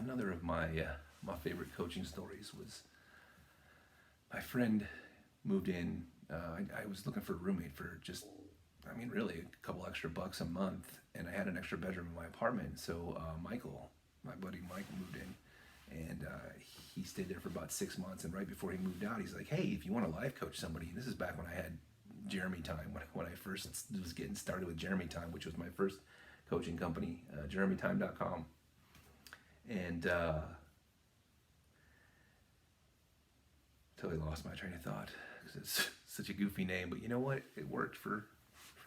another of my favorite coaching stories was my friend moved in. I was looking for a roommate for just, I mean, really a couple extra bucks a month, and I had an extra bedroom in my apartment. So Michael, my buddy Mike, moved in, and he stayed there for about 6 months. And right before he moved out, he's like, "Hey, if you want to life coach somebody," and this is back when I had Jeremy Time, when I first was getting started with Jeremy Time, which was my first coaching company, jeremytime.com. And totally lost my train of thought because it's such a goofy name, but you know what? It worked for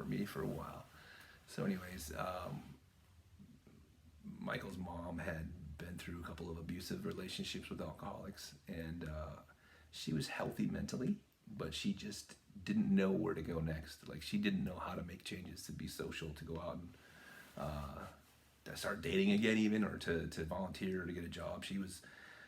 me for a while. So, anyways, Michael's mom had been through a couple of abusive relationships with alcoholics, and she was healthy mentally, but she just didn't know where to go next. Like, she didn't know how to make changes to be social, to go out and to start dating again, even, or to volunteer or to get a job.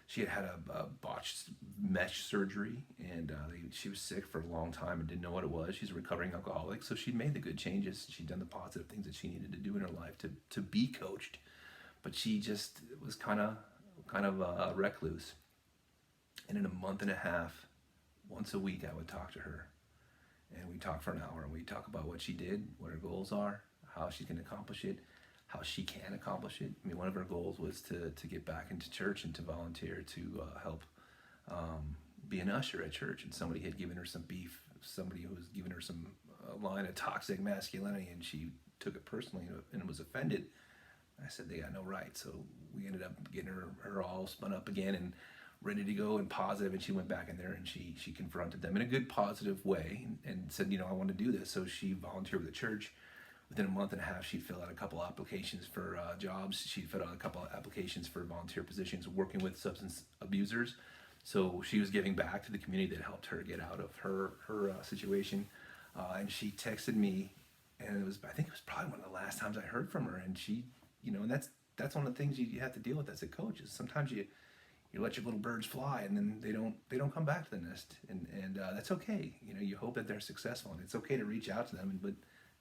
She had a botched mesh surgery, and she was sick for a long time and didn't know what it was. She's a recovering alcoholic, so she'd made the good changes. She'd done the positive things that she needed to do in her life to be coached, but she just was kind of a recluse. And in a month and a half, once a week, I would talk to her, and we'd talk for an hour, and we'd talk about what she did, what her goals are, how she can accomplish it, how she can accomplish it. I mean, one of her goals was to get back into church and to volunteer to help be an usher at church. And somebody had given her some beef, somebody who was giving her some line of toxic masculinity, and she took it personally and was offended. I said they got no right. So we ended up getting her all spun up again and ready to go and positive, and she went back in there and she confronted them in a good positive way and said, I want to do this. So she volunteered with the church. Within a month and a half, she'd fill out a couple applications for jobs. She'd fill out a couple applications for volunteer positions working with substance abusers. So she was giving back to the community that helped her get out of her situation. And she texted me, and I think it was probably one of the last times I heard from her. And she, and that's one of the things you have to deal with as a coach is sometimes you let your little birds fly, and then they don't come back to the nest, and that's okay. You hope that they're successful, and it's okay to reach out to them, but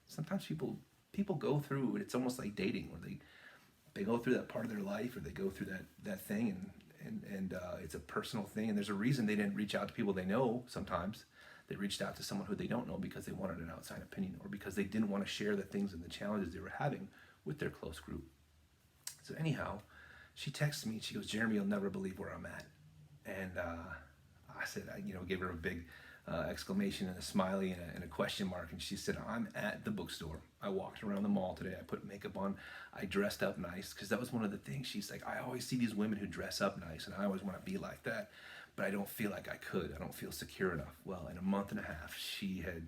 sometimes people go through, it's almost like dating, where they go through that part of their life, or they go through that thing, and it's a personal thing, and there's a reason they didn't reach out to people they know. Sometimes they reached out to someone who they don't know because they wanted an outside opinion, or because they didn't want to share the things and the challenges they were having with their close group. So anyhow, she texts me and she goes, "Jeremy, you'll never believe where I'm at." And I said, I gave her a big exclamation and a smiley and a question mark, and she said, "I'm at the bookstore. I walked around the mall today. I put makeup on. I dressed up nice," because that was one of the things. She's like, "I always see these women who dress up nice, and I always want to be like that, but I don't feel like I could. I don't feel secure enough." Well, in a month and a half, she had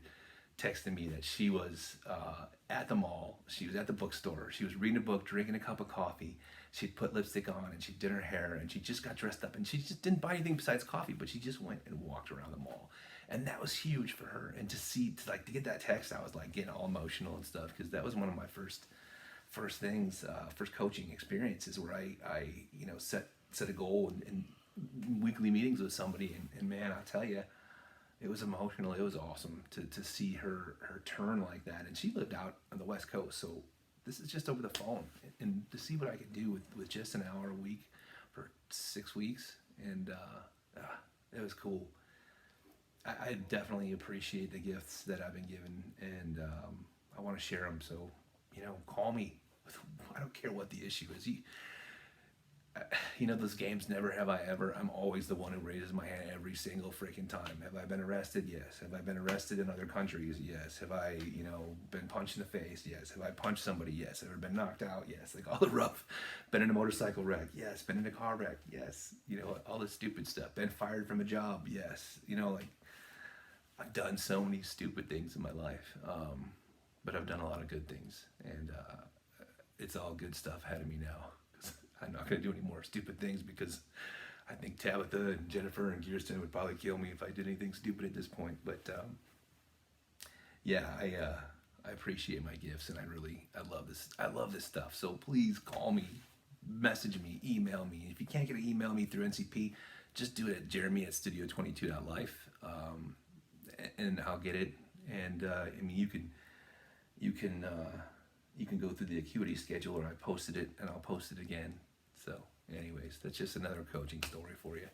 texted me that she was at the mall. She was at the bookstore. She was reading a book, drinking a cup of coffee. She'd put lipstick on, and she did her hair, and she just got dressed up, and she just didn't buy anything besides coffee, but she just went and walked around the mall. And that was huge for her. And to get that text, I was like getting all emotional and stuff, because that was one of my first coaching experiences where I set a goal and weekly meetings with somebody, and man, I'll tell you, it was emotional. It was awesome to see her turn like that. And she lived out on the West Coast, so this is just over the phone, and to see what I could do with just an hour a week for 6 weeks, and it was cool. I definitely appreciate the gifts that I've been given, and I want to share them. So, call me. I don't care what the issue is. Those games, never have I ever. I'm always the one who raises my hand every single freaking time. Have I been arrested? Yes. Have I been arrested in other countries? Yes. Have I, been punched in the face? Yes. Have I punched somebody? Yes. Have I been knocked out? Yes. Like all the rough. Been in a motorcycle wreck? Yes. Been in a car wreck? Yes. All the stupid stuff. Been fired from a job? Yes. I've done so many stupid things in my life, but I've done a lot of good things, and it's all good stuff ahead of me now. I'm not going to do any more stupid things, because I think Tabitha and Jennifer and Kirsten would probably kill me if I did anything stupid at this point. But I appreciate my gifts, and I love this. I love this stuff. So please call me, message me, email me. If you can't get an email me through NCP, just do it at jeremy@studio22.life, and I'll get it. And you can go through the Acuity schedule, or I posted it and I'll post it again. So Anyways, that's just another coaching story for you.